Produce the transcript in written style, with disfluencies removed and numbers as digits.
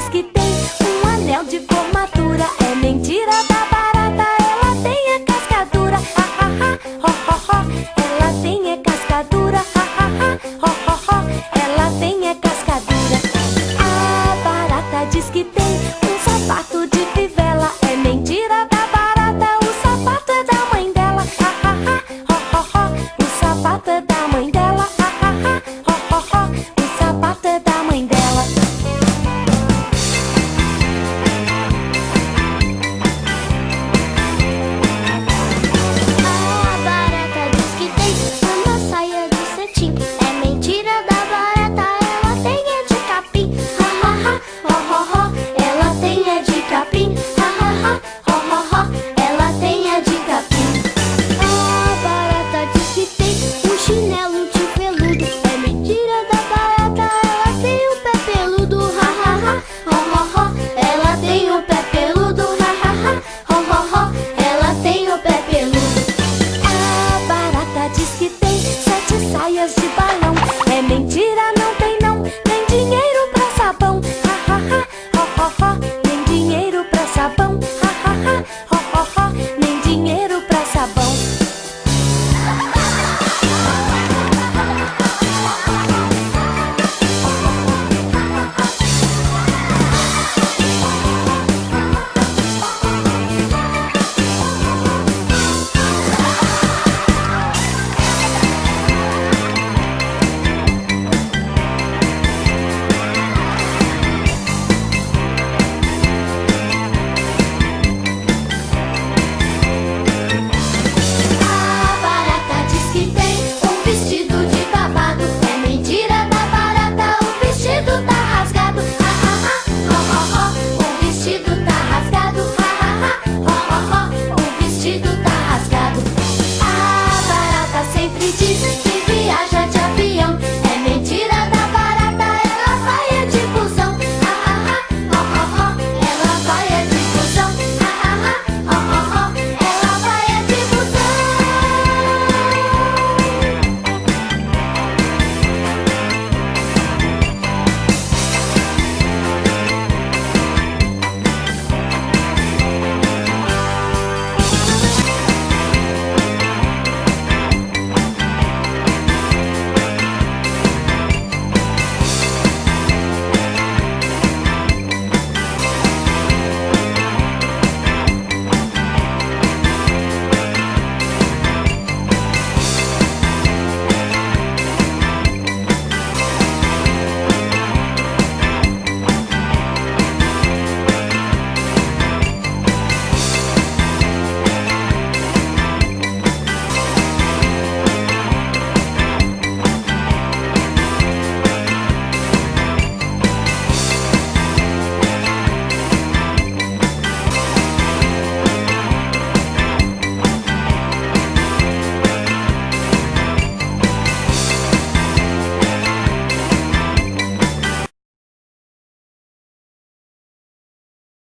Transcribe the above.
diz que tem um anel de formatura. É mentira da barata, ela tem a cascadura. Ha, ha, ha, ho, ho, ho. Ela tem a cascadura. Ha, ha, ha, ho, ho, ho. Ela tem a cascadura. A barata diz que tem um sapato de fivela.